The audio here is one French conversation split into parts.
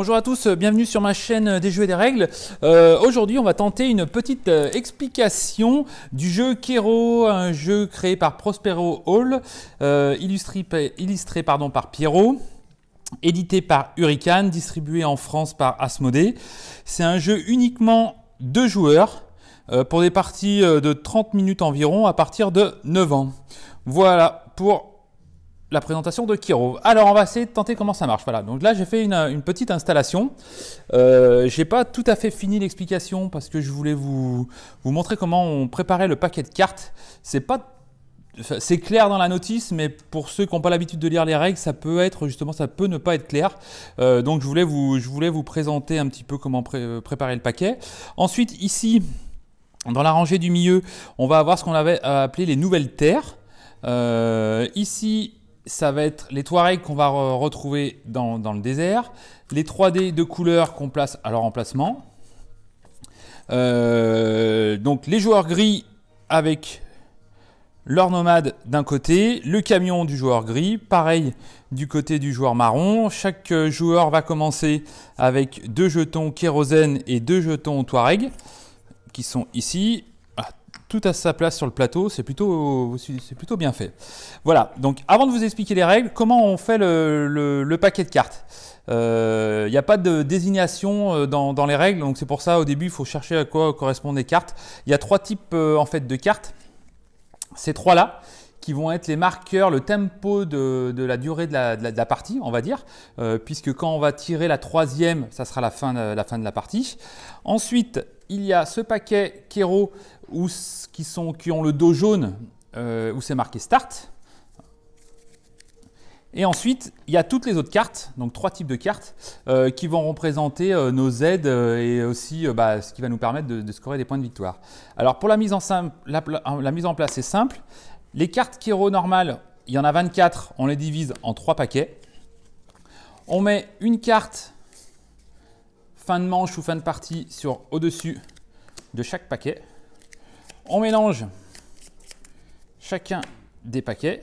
Bonjour à tous, bienvenue sur ma chaîne des jeux et des règles. Aujourd'hui on va tenter une petite explication du jeu Kero, un jeu créé par Prospero Hall, illustré par Pierrot, édité par Hurricane, distribué en France par Asmodée. C'est un jeu uniquement 2 joueurs pour des parties de 30 minutes environ à partir de 9 ans. Voilà pour la présentation de Kero. Alors on va essayer de tenter comment ça marche. Voilà, donc là j'ai fait une petite installation. J'ai pas tout à fait fini l'explication parce que je voulais vous montrer comment on préparait le paquet de cartes. C'est clair dans la notice, mais pour ceux qui n'ont pas l'habitude de lire les règles, ça peut ne pas être clair. Donc je voulais vous présenter un petit peu comment préparer le paquet. Ensuite ici, dans la rangée du milieu, on va avoir ce qu'on avait appelé les nouvelles terres. Ici, ça va être les Touaregs qu'on va retrouver dans le désert, les 3D de couleurs qu'on place à leur emplacement. Donc les joueurs gris avec leur nomade d'un côté, le camion du joueur gris, pareil du côté du joueur marron. Chaque joueur va commencer avec 2 jetons kérosène et 2 jetons Touareg qui sont ici. Tout à sa place sur le plateau, c'est plutôt bien fait. Voilà, donc avant de vous expliquer les règles, comment on fait le paquet de cartes. Il n'y a pas de désignation dans les règles, donc c'est pour ça au début il faut chercher à quoi correspondent les cartes. Il y a 3 types en fait de cartes. Ces 3-là qui vont être les marqueurs, le tempo de la durée de la partie, on va dire, puisque quand on va tirer la 3e, ça sera la fin de la partie. Ensuite, il y a ce paquet Kero qui ont le dos jaune où c'est marqué Start. Et ensuite, il y a toutes les autres cartes, donc 3 types de cartes qui vont représenter nos aides et aussi ce qui va nous permettre de scorer des points de victoire. Alors pour la mise en place, c'est simple. Les cartes Kero normales, il y en a 24, on les divise en 3 paquets. On met une carte fin de manche ou fin de partie au-dessus de chaque paquet. On mélange chacun des paquets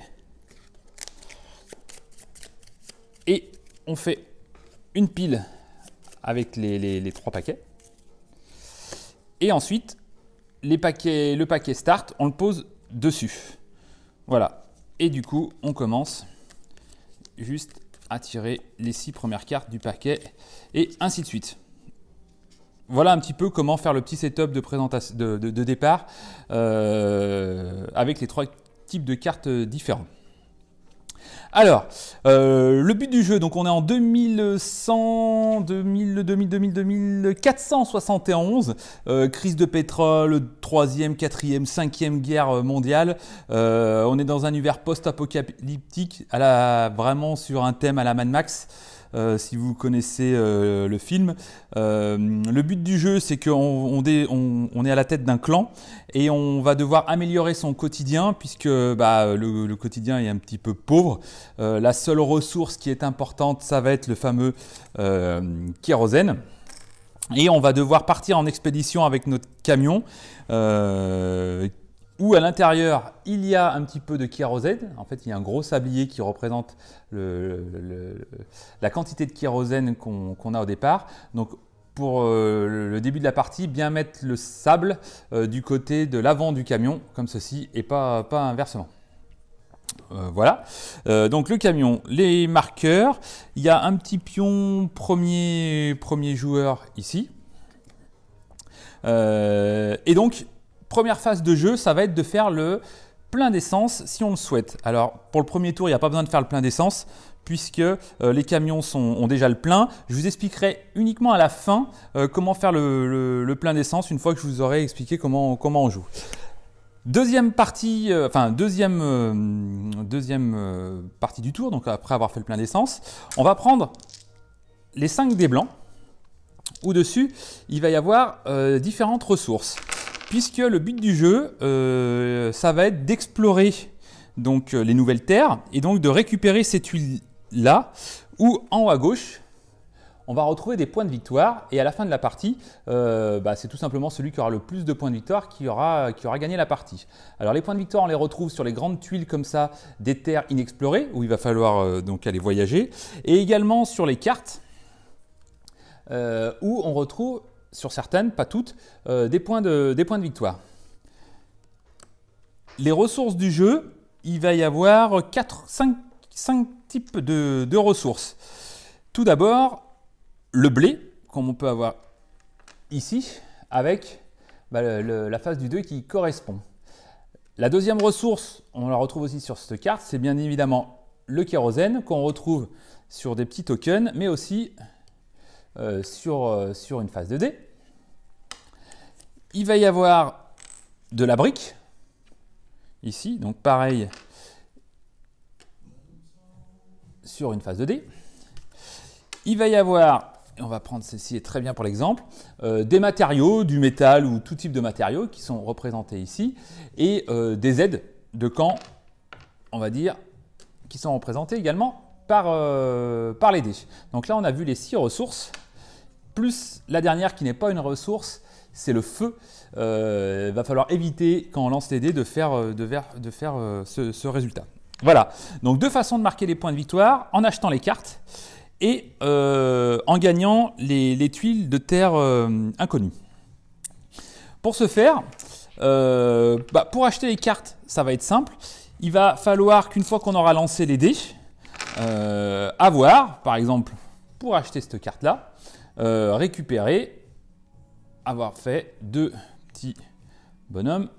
et on fait une pile avec les 3 paquets. Et ensuite, le paquet Start, on le pose dessus. Voilà. Et du coup, on commence juste à tirer les 6 premières cartes du paquet et ainsi de suite. Voilà un petit peu comment faire le petit setup de présentation de départ avec les 3 types de cartes différents. Alors, le but du jeu, donc on est en 2471, crise de pétrole, 3e, 4e, 5e guerre mondiale. On est dans un univers post-apocalyptique, vraiment sur un thème à la Mad Max. Si vous connaissez le film. Le but du jeu, c'est qu'on est à la tête d'un clan et on va devoir améliorer son quotidien puisque le quotidien est un petit peu pauvre. La seule ressource qui est importante, ça va être le fameux kérosène. Et on va devoir partir en expédition avec notre camion où à l'intérieur, il y a un petit peu de kérosène. En fait, il y a un gros sablier qui représente la quantité de kérosène qu'on a au départ. Donc, pour le début de la partie, bien mettre le sable du côté de l'avant du camion, comme ceci, et pas inversement. Voilà. Donc, le camion, les marqueurs. Il y a un petit pion premier joueur ici. Et donc, première phase de jeu, ça va être de faire le plein d'essence si on le souhaite. Alors pour le premier tour, il n'y a pas besoin de faire le plein d'essence puisque les camions ont déjà le plein. Je vous expliquerai uniquement à la fin comment faire le plein d'essence une fois que je vous aurai expliqué comment on joue. Deuxième partie du tour, donc après avoir fait le plein d'essence, on va prendre les 5 dés blancs où dessus il va y avoir différentes ressources. Puisque le but du jeu, ça va être d'explorer donc les nouvelles terres et donc de récupérer ces tuiles-là, où en haut à gauche, on va retrouver des points de victoire et à la fin de la partie, c'est tout simplement celui qui aura le plus de points de victoire qui aura gagné la partie. Alors les points de victoire, on les retrouve sur les grandes tuiles comme ça, des terres inexplorées, où il va falloir donc aller voyager, et également sur les cartes. où on retrouve, sur certaines, pas toutes, des points de victoire. Les ressources du jeu, il va y avoir 5 types de ressources. Tout d'abord, le blé, comme on peut avoir ici, avec la phase du 2 qui correspond. La deuxième ressource, on la retrouve aussi sur cette carte, c'est bien évidemment le kérosène qu'on retrouve sur des petits tokens, mais aussi sur une phase de dés. Il va y avoir de la brique, ici, donc pareil sur une phase de dés. Il va y avoir, on va prendre celle-ci très bien pour l'exemple, des matériaux, du métal ou tout type de matériaux qui sont représentés ici, et des aides de camp, on va dire, qui sont représentés également par les dés. Donc là, on a vu les 6 ressources, plus la dernière qui n'est pas une ressource, c'est le feu. Il va falloir éviter, quand on lance les dés, de faire ce résultat. Voilà, donc 2 façons de marquer les points de victoire, en achetant les cartes et en gagnant les tuiles de terre inconnues. Pour ce faire, pour acheter les cartes, ça va être simple. Il va falloir qu'une fois qu'on aura lancé les dés, avoir, par exemple, pour acheter cette carte-là, récupérer, avoir fait 2 petits bonhommes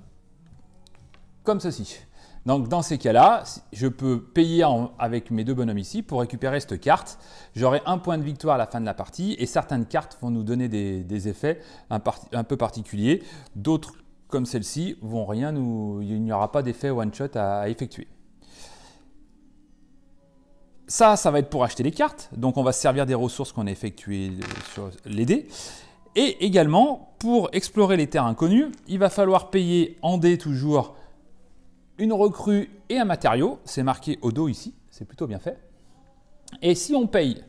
comme ceci. Donc dans ces cas-là, je peux payer avec mes 2 bonhommes ici pour récupérer cette carte. J'aurai 1 point de victoire à la fin de la partie et certaines cartes vont nous donner des effets un peu particuliers. D'autres, comme celle-ci, vont rien il n'y aura pas d'effet one-shot à effectuer. Ça va être pour acheter les cartes. Donc on va se servir des ressources qu'on a effectuées sur les dés. Et également, pour explorer les terres inconnues, il va falloir payer en dés toujours une recrue et un matériau. C'est marqué au dos ici, c'est plutôt bien fait. Et si on paye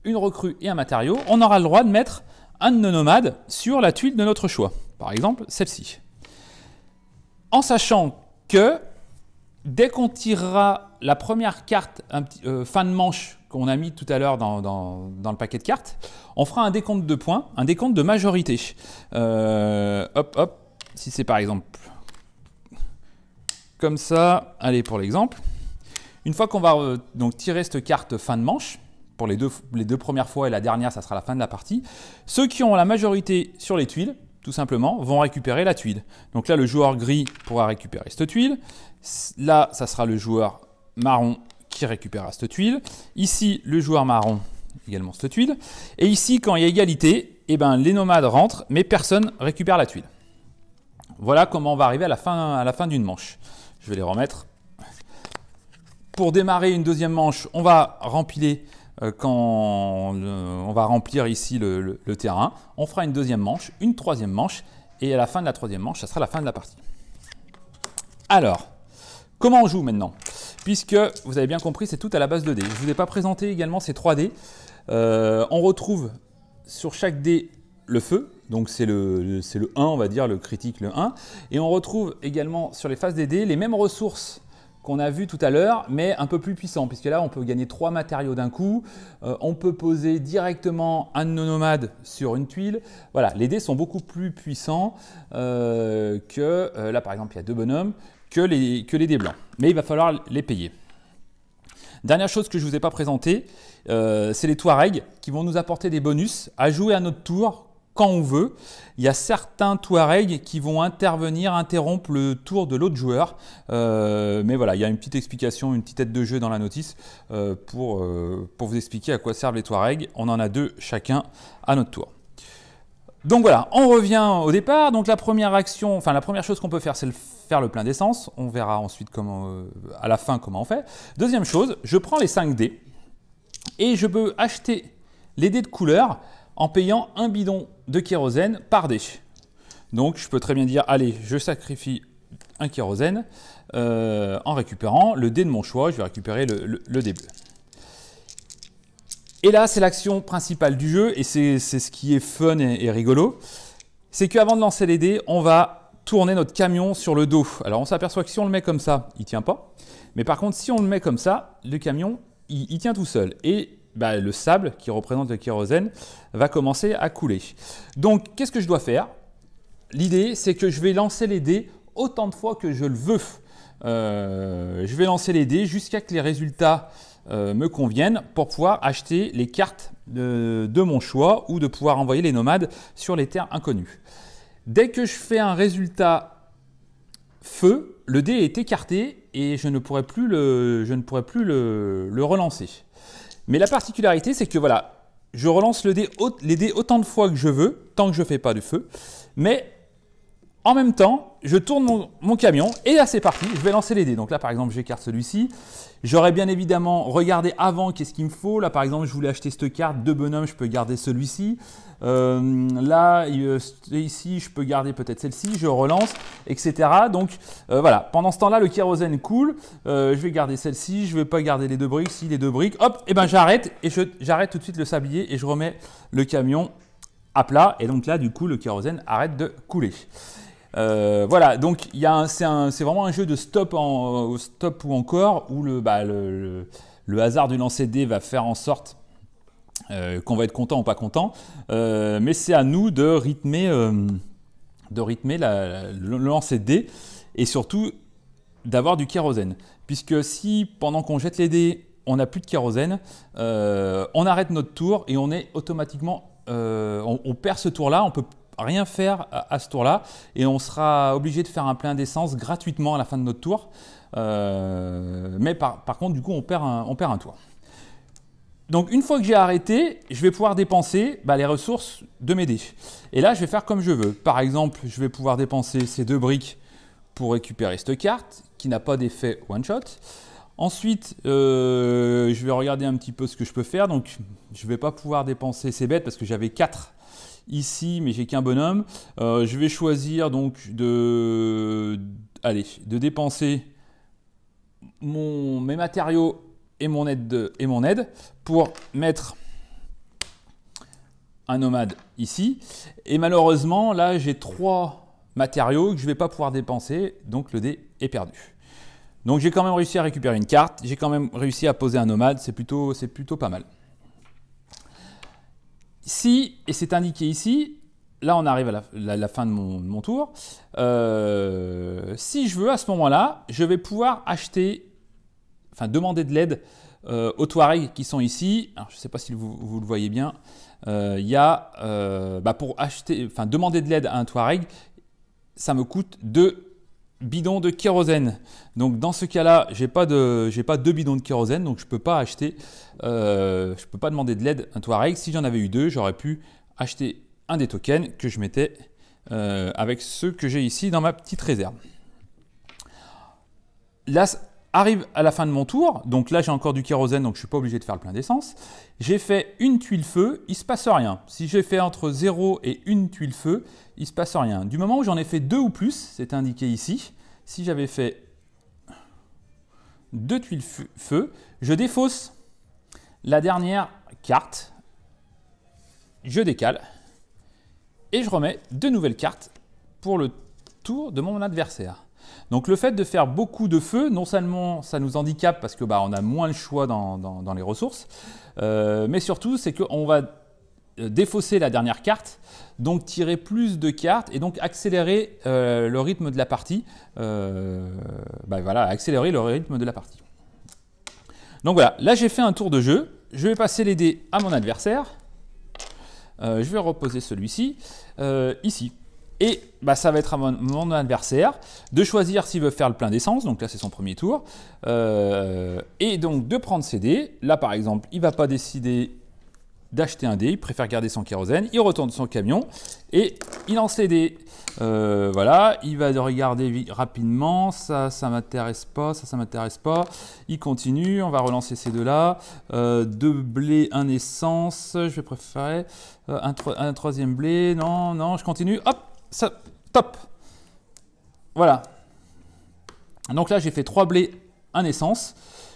une recrue et un matériau, on aura le droit de mettre un de nos nomades sur la tuile de notre choix. Par exemple, celle-ci. En sachant que dès qu'on tirera la première carte fin de manche qu'on a mis tout à l'heure dans le paquet de cartes, on fera un décompte de points, un décompte de majorité. Si c'est par exemple comme ça, allez pour l'exemple. Une fois qu'on va donc tirer cette carte fin de manche, pour les deux premières fois et la dernière, ça sera la fin de la partie, ceux qui ont la majorité sur les tuiles, tout simplement, vont récupérer la tuile. Donc là, le joueur gris pourra récupérer cette tuile. Là, ça sera le joueur marron qui récupérera cette tuile. Ici, le joueur marron, également cette tuile. Et ici, quand il y a égalité, eh ben, les nomades rentrent, mais personne récupère la tuile. Voilà comment on va arriver à la fin d'une manche. Je vais les remettre. Pour démarrer une deuxième manche, on va remplir ici le terrain. On fera une deuxième manche, une troisième manche, et à la fin de la troisième manche, ça sera la fin de la partie. Alors, comment on joue maintenant? Puisque, vous avez bien compris, c'est tout à la base de dés. Je ne vous ai pas présenté également ces 3 dés. On retrouve sur chaque dé le feu, donc c'est le 1, on va dire, le critique, le 1. Et on retrouve également sur les faces des dés les mêmes ressources qu'on a vu tout à l'heure, mais un peu plus puissant, puisque là, on peut gagner 3 matériaux d'un coup. On peut poser directement un de nos nomades sur une tuile. Voilà, les dés sont beaucoup plus puissants là, par exemple, il y a 2 bonhommes, que les dés blancs. Mais il va falloir les payer. Dernière chose que je ne vous ai pas présentée, c'est les Touaregs qui vont nous apporter des bonus à jouer à notre tour quand on veut. Il y a certains Touaregs qui vont interrompre le tour de l'autre joueur. Mais voilà, il y a une petite explication, une petite aide de jeu dans la notice pour vous expliquer à quoi servent les Touaregs. On en a 2 chacun à notre tour. Donc voilà, on revient au départ. Donc la première action, enfin la première chose qu'on peut faire, c'est faire le plein d'essence. On verra ensuite à la fin comment on fait. Deuxième chose, je prends les 5 dés et je peux acheter les dés de couleur en payant un bidon de kérosène par dé. Donc je peux très bien dire, allez, je sacrifie un kérosène en récupérant le dé de mon choix. Je vais récupérer le dé bleu. Et là, c'est l'action principale du jeu et c'est ce qui est fun et rigolo. C'est qu'avant de lancer les dés, on va tourner notre camion sur le dos. Alors on s'aperçoit que si on le met comme ça, il ne tient pas. Mais par contre, si on le met comme ça, le camion, il tient tout seul. Et le sable qui représente le kérosène va commencer à couler. Donc, qu'est-ce que je dois faire? L'idée, c'est que je vais lancer les dés autant de fois que je le veux. Je vais lancer les dés jusqu'à ce que les résultats me conviennent pour pouvoir acheter les cartes de mon choix ou de pouvoir envoyer les nomades sur les terres inconnues. Dès que je fais un résultat feu, le dé est écarté et je ne pourrai plus le relancer. Mais la particularité, c'est que voilà, je relance les dés autant de fois que je veux, tant que je ne fais pas de feu. Mais en même temps, je tourne mon camion et là c'est parti, je vais lancer les dés. Donc là par exemple, j'écarte celui-ci. J'aurais bien évidemment regardé avant qu'est-ce qu'il me faut. Là par exemple, je voulais acheter cette carte, 2 bonhommes, je peux garder celui-ci. Là, ici, je peux garder peut-être celle-ci, je relance, etc. Donc voilà, pendant ce temps-là, le kérosène coule. Je vais garder celle-ci, je ne vais pas garder les 2 briques. Si les 2 briques, hop, et ben j'arrête et j'arrête tout de suite le sablier et je remets le camion à plat. Et donc là, du coup, le kérosène arrête de couler. Voilà, donc c'est vraiment un jeu de stop ou encore où le hasard du lancer de dés va faire en sorte qu'on va être content ou pas content, mais c'est à nous de rythmer le lancer de dés et surtout d'avoir du kérosène. Puisque si pendant qu'on jette les dés, on n'a plus de kérosène, on arrête notre tour et on est automatiquement, on perd ce tour-là, on peut rien faire à ce tour-là et on sera obligé de faire un plein d'essence gratuitement à la fin de notre tour. Mais par contre, du coup, on perd un tour. Donc, une fois que j'ai arrêté, je vais pouvoir dépenser les ressources de mes dés. Et là, je vais faire comme je veux. Par exemple, je vais pouvoir dépenser ces 2 briques pour récupérer cette carte qui n'a pas d'effet one-shot. Ensuite, je vais regarder un petit peu ce que je peux faire. Donc, je ne vais pas pouvoir dépenser, c'est bête parce que j'avais 4 ici, mais j'ai qu'un bonhomme. Je vais choisir donc de dépenser mes matériaux et mon aide pour mettre un nomade ici. Et malheureusement, là, j'ai 3 matériaux que je ne vais pas pouvoir dépenser, donc le dé est perdu. Donc j'ai quand même réussi à récupérer une carte, j'ai quand même réussi à poser un nomade, c'est plutôt pas mal. Si, et c'est indiqué ici, là on arrive à la fin de mon tour, si je veux à ce moment-là, je vais pouvoir demander de l'aide aux Touaregs qui sont ici. Alors, je ne sais pas si vous le voyez bien, il y a, pour demander de l'aide à un Touareg, ça me coûte 2 bidons de kérosène. Donc dans ce cas-là, j'ai pas 2 bidons de kérosène, donc je peux pas acheter, je peux pas demander de l'aide à un Touareg. Si j'en avais eu 2, j'aurais pu acheter un des tokens que je mettais avec ceux que j'ai ici dans ma petite réserve. Là, arrive à la fin de mon tour, donc là j'ai encore du kérosène, donc je ne suis pas obligé de faire le plein d'essence. J'ai fait une tuile feu, il ne se passe rien. Si j'ai fait entre 0 et 1 tuile feu, il ne se passe rien. Du moment où j'en ai fait 2 ou plus, c'est indiqué ici, si j'avais fait 2 tuiles feu, je défausse la dernière carte, je décale, et je remets 2 nouvelles cartes pour le tour de mon adversaire. Donc le fait de faire beaucoup de feu, non seulement ça nous handicape parce que on a moins le choix dans les ressources, mais surtout c'est qu'on va défausser la dernière carte, donc tirer plus de cartes et donc accélérer le rythme de la partie. Accélérer le rythme de la partie. Donc voilà, là j'ai fait un tour de jeu, je vais passer les dés à mon adversaire, je vais reposer celui-ci ici. Et ça va être à mon adversaire de choisir s'il veut faire le plein d'essence, donc là c'est son premier tour, et donc de prendre ses dés. Là par exemple, il ne va pas décider d'acheter un dé, il préfère garder son kérosène, il retourne son camion et il lance les dés. Voilà, il va regarder rapidement, ça m'intéresse pas, ça m'intéresse pas, il continue, on va relancer ces deux-là, 2 blés, 1 essence, je vais préférer un troisième blé, non, je continue, hop, ça, top. Voilà. Donc là, j'ai fait 3 blés, 1 essence.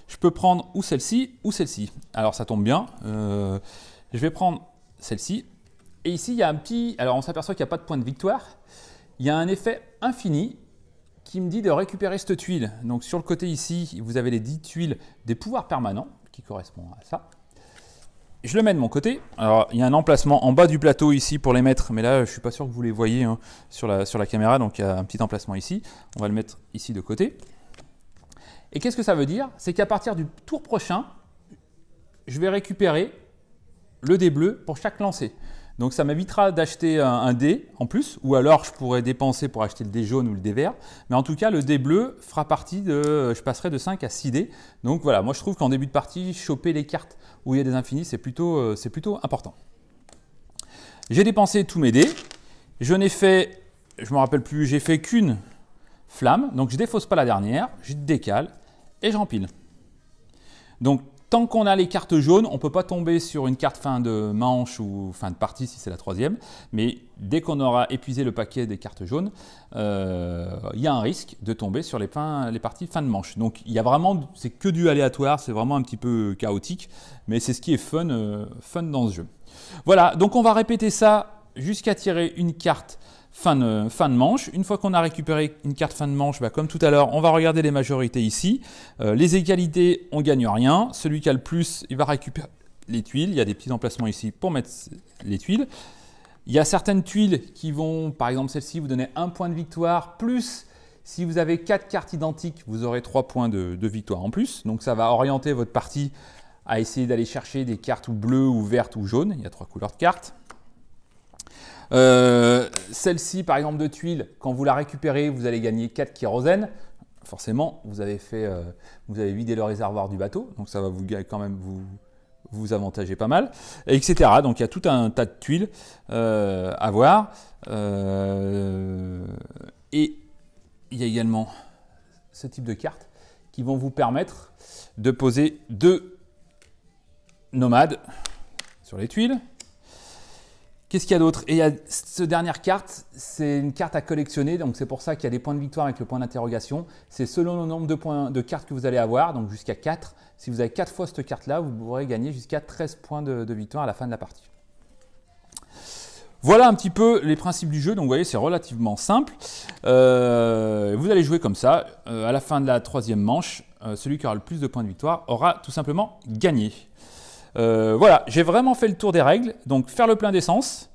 Je peux prendre ou celle-ci ou celle-ci. Alors, ça tombe bien. Je vais prendre celle-ci. Et ici, il y a un petit... Alors, on s'aperçoit qu'il n'y a pas de point de victoire. Il y a un effet infini qui me dit de récupérer cette tuile. Donc, sur le côté ici, vous avez les 10 tuiles des pouvoirs permanents qui correspondent à ça. je le mets de mon côté. Alors, il y a un emplacement en bas du plateau ici pour les mettre, mais là, je ne suis pas sûr que vous les voyez hein, sur la caméra, donc il y a un petit emplacement ici. On va le mettre ici de côté. Et qu'est-ce que ça veut dire? C'est qu'à partir du tour prochain, je vais récupérer le dé bleu pour chaque lancer. Donc ça m'évitera d'acheter un dé en plus, ou alors je pourrais dépenser pour acheter le dé jaune ou le dé vert. Mais en tout cas, le dé bleu fera partie de... Je passerai de 5 à 6 dés. Donc voilà, moi je trouve qu'en début de partie, choper les cartes où il y a des infinis, c'est plutôt important. J'ai dépensé tous mes dés. Je n'ai fait, je ne me rappelle plus, j'ai fait qu'une flamme. Donc je ne défausse pas la dernière, je décale et je rempile. Donc tant qu'on a les cartes jaunes, on ne peut pas tomber sur une carte fin de manche ou fin de partie si c'est la troisième. Mais dès qu'on aura épuisé le paquet des cartes jaunes, il y a un risque de tomber sur les parties fin de manche. Donc il y a vraiment, c'est que du aléatoire, c'est vraiment un petit peu chaotique. Mais c'est ce qui est fun dans ce jeu. Voilà, donc on va répéter ça jusqu'à tirer une carte fin de manche. Une fois qu'on a récupéré une carte fin de manche, comme tout à l'heure, on va regarder les majorités ici. Les égalités, on ne gagne rien. Celui qui a le plus, il va récupérer les tuiles. Il y a des petits emplacements ici pour mettre les tuiles. Il y a certaines tuiles qui vont, par exemple celle-ci, vous donner 1 point de victoire, plus si vous avez 4 cartes identiques, vous aurez 3 points de victoire en plus. Donc ça va orienter votre partie à essayer d'aller chercher des cartes ou bleues ou vertes ou jaunes. Il y a 3 couleurs de cartes. Celle-ci, par exemple, de tuiles, quand vous la récupérez, vous allez gagner 4 kérosène. Forcément, vous avez vidé le réservoir du bateau, donc ça va quand même vous avantager pas mal, etc. Donc il y a tout un tas de tuiles à voir. Et il y a également ce type de cartes qui vont vous permettre de poser 2 nomades sur les tuiles. Qu'est-ce qu'il y a d'autre? Et il y a cette dernière carte, c'est une carte à collectionner, donc c'est pour ça qu'il y a des points de victoire avec le point d'interrogation. C'est selon le nombre de cartes que vous allez avoir, donc jusqu'à 4. Si vous avez 4 fois cette carte-là, vous pourrez gagner jusqu'à 13 points de victoire à la fin de la partie. Voilà un petit peu les principes du jeu, donc vous voyez c'est relativement simple. Vous allez jouer comme ça, à la fin de la 3e manche, celui qui aura le plus de points de victoire aura tout simplement gagné. Voilà, j'ai vraiment fait le tour des règles. Donc faire le plein d'essence,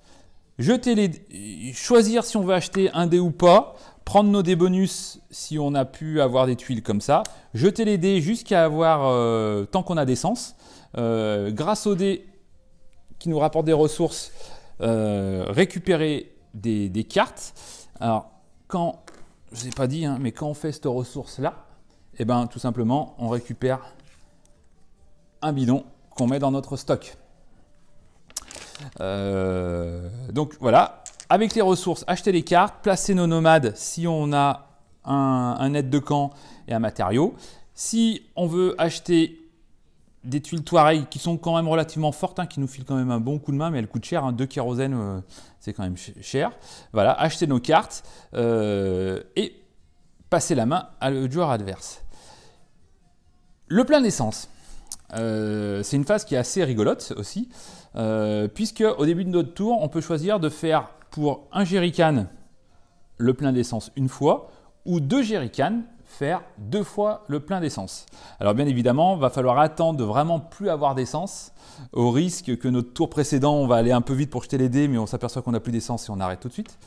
choisir si on veut acheter un dé ou pas, prendre nos dés bonus si on a pu avoir des tuiles comme ça, jeter les dés jusqu'à avoir tant qu'on a d'essence. Grâce aux dés qui nous rapportent des ressources, récupérer des cartes. Alors quand, je ne vous ai pas dit, hein, mais quand on fait cette ressource là, et ben tout simplement on récupère un bidon qu'on met dans notre stock. Donc voilà, avec les ressources, acheter les cartes, placer nos nomades si on a un aide de camp et un matériau. Si on veut acheter des tuiles Touareg qui sont quand même relativement fortes, hein, qui nous filent quand même un bon coup de main, mais elles coûtent cher, hein, 2 kérosène, c'est quand même cher. Voilà, acheter nos cartes et passer la main à le joueur adverse. Le plein d'essence. C'est une phase qui est assez rigolote aussi, puisque au début de notre tour, on peut choisir de faire pour un jerrycan le plein d'essence une fois, ou 2 jerrycans faire 2 fois le plein d'essence. Alors bien évidemment, il va falloir attendre de vraiment plus avoir d'essence, au risque que notre tour précédent, on va aller un peu vite pour jeter les dés, mais on s'aperçoit qu'on n'a plus d'essence et on arrête tout de suite,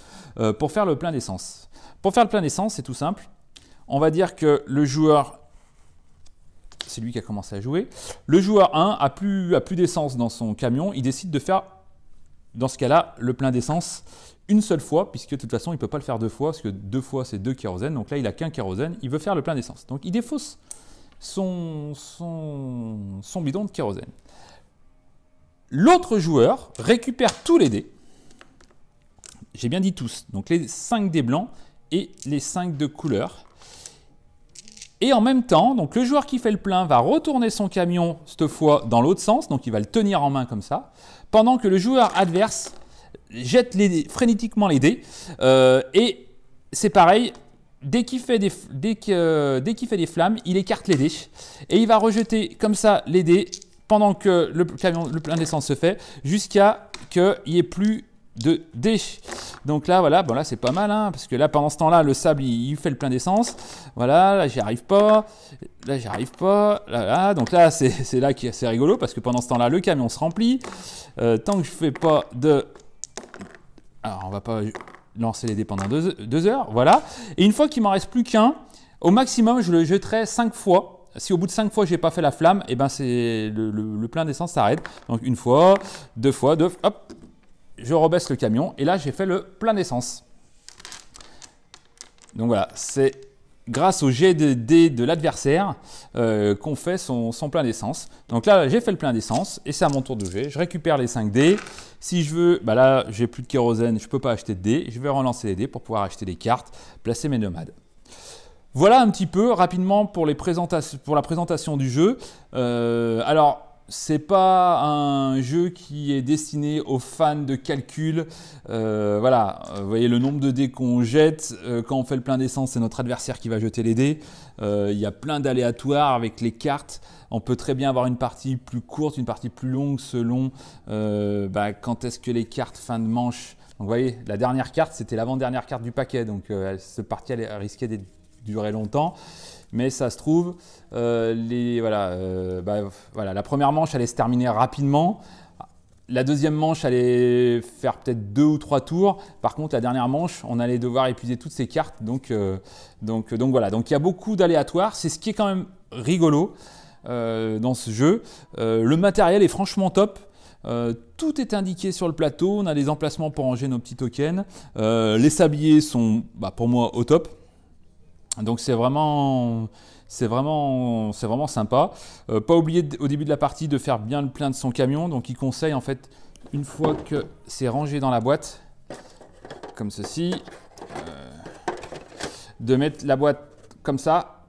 pour faire le plein d'essence. Pour faire le plein d'essence, c'est tout simple. On va dire que le joueur... C'est lui qui a commencé à jouer. Le joueur 1 a plus d'essence dans son camion. Il décide de faire, dans ce cas-là, le plein d'essence une seule fois, puisque de toute façon, il ne peut pas le faire 2 fois, parce que 2 fois, c'est 2 kérosène. Donc là, il n'a qu'un kérosène. Il veut faire le plein d'essence. Donc, il défausse son bidon de kérosène. L'autre joueur récupère tous les dés. J'ai bien dit tous. Donc, les 5 dés blancs et les 5 de couleur. Et en même temps, donc le joueur qui fait le plein va retourner son camion, cette fois dans l'autre sens, donc il va le tenir en main comme ça, pendant que le joueur adverse jette frénétiquement les dés. Et c'est pareil, dès qu'il fait des flammes, il écarte les dés. Et il va rejeter comme ça les dés pendant que le plein d'essence se fait, jusqu'à qu'il n'y ait plus de dés. Donc là, voilà, bon là c'est pas mal, hein, parce que là pendant ce temps-là, le sable il fait le plein d'essence. Voilà, là j'y arrive pas, là j'y arrive pas, là. Donc là c'est là qui est assez rigolo, parce que pendant ce temps-là, le camion se remplit. Tant que je fais pas de... Alors on va pas lancer les dés pendant 2 heures, voilà. Et une fois qu'il m'en reste plus qu'un, au maximum je le jetterai 5 fois. Si au bout de 5 fois, j'ai pas fait la flamme, et ben c'est le plein d'essence s'arrête. Donc une fois, 2 fois, hop, je rebaisse le camion et là j'ai fait le plein d'essence. Donc voilà, c'est grâce au jet de dés de l'adversaire qu'on fait son plein d'essence. Donc là j'ai fait le plein d'essence et c'est à mon tour de jouer. Je récupère les 5 dés. Si je veux, bah là j'ai plus de kérosène, je peux pas acheter de dés. Je vais relancer les dés pour pouvoir acheter des cartes, placer mes nomades. Voilà un petit peu rapidement pour la présentation du jeu. Alors, c'est pas un jeu qui est destiné aux fans de calcul. Voilà, vous voyez le nombre de dés qu'on jette. Quand on fait le plein d'essence, c'est notre adversaire qui va jeter les dés. Il y a plein d'aléatoires avec les cartes. On peut très bien avoir une partie plus courte, une partie plus longue selon quand est-ce que les cartes fin de manche. Donc, vous voyez, la dernière carte, c'était l'avant-dernière carte du paquet. Donc, cette partie, elle risquait d'être durer longtemps, mais ça se trouve, voilà, la première manche allait se terminer rapidement, la deuxième manche allait faire peut-être 2 ou 3 tours, par contre la dernière manche, on allait devoir épuiser toutes ces cartes, donc voilà, donc il y a beaucoup d'aléatoires, c'est ce qui est quand même rigolo dans ce jeu. Le matériel est franchement top. Tout est indiqué sur le plateau, on a des emplacements pour ranger nos petits tokens, les sabliers sont pour moi au top. Donc c'est vraiment sympa. Pas oublier au début de la partie de faire bien le plein de son camion. Donc il conseille en fait, une fois que c'est rangé dans la boîte, comme ceci, de mettre la boîte comme ça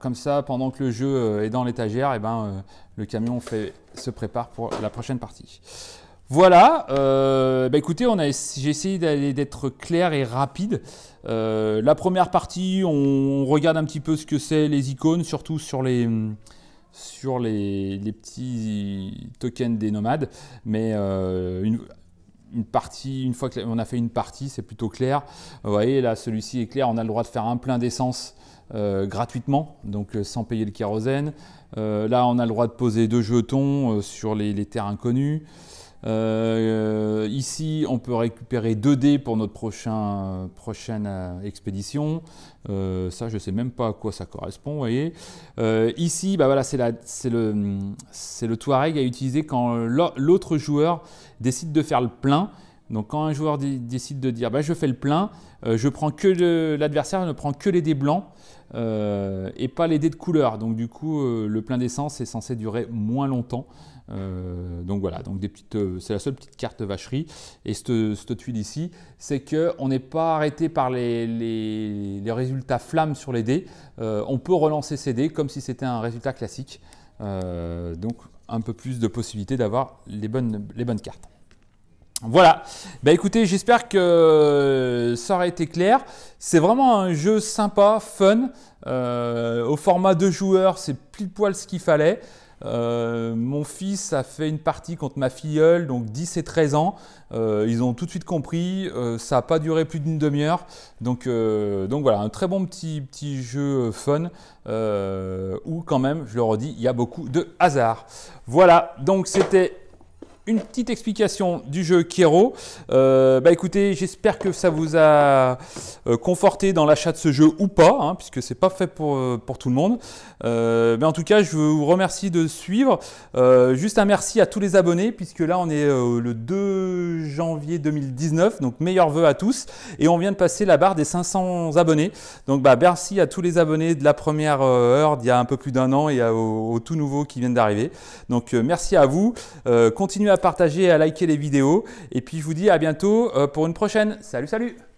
pendant que le jeu est dans l'étagère, et le camion se prépare pour la prochaine partie. Voilà, écoutez, j'ai essayé d'être clair et rapide. La première partie, on regarde un petit peu ce que c'est les icônes, surtout sur les petits tokens des nomades. Mais une fois qu'on a fait une partie, c'est plutôt clair. Vous voyez, là, celui-ci est clair, on a le droit de faire un plein d'essence gratuitement, donc sans payer le kérosène. Là, on a le droit de poser 2 jetons sur les terres inconnues. Ici, on peut récupérer 2 dés pour notre prochaine expédition. Ça, je ne sais même pas à quoi ça correspond, vous voyez. Ici, voilà, c'est le Touareg à utiliser quand l'autre joueur décide de faire le plein. Donc, quand un joueur décide de dire je fais le plein, l'adversaire ne prend que les dés blancs et pas les dés de couleur. Donc, du coup, le plein d'essence est censé durer moins longtemps. Donc voilà, donc c'est la seule petite carte vacherie. Et cette tuile ici, c'est qu'on n'est pas arrêté par les résultats flammes sur les dés. On peut relancer ces dés comme si c'était un résultat classique. Donc un peu plus de possibilités d'avoir les bonnes cartes. Voilà, écoutez, j'espère que ça aura été clair. C'est vraiment un jeu sympa, fun. Au format 2 joueurs, c'est pile poil ce qu'il fallait. Mon fils a fait une partie contre ma filleule, donc 10 et 13 ans. Ils ont tout de suite compris, ça n'a pas duré plus d'une demi-heure. Donc voilà, un très bon petit jeu fun, où quand même, je le redis, il y a beaucoup de hasard. Voilà, donc c'était une petite explication du jeu Kero. Écoutez, j'espère que ça vous a conforté dans l'achat de ce jeu ou pas, hein, puisque c'est pas fait pour tout le monde. En tout cas, je vous remercie de suivre. Juste un merci à tous les abonnés, puisque là on est le 2 janvier 2019, donc meilleurs vœux à tous. Et on vient de passer la barre des 500 abonnés. Donc merci à tous les abonnés de la première heure d'il y a un peu plus d'1 an et aux tout nouveaux qui viennent d'arriver. Donc merci à vous. Continuez à partager et à liker les vidéos. Et puis je vous dis à bientôt pour une prochaine. Salut, salut!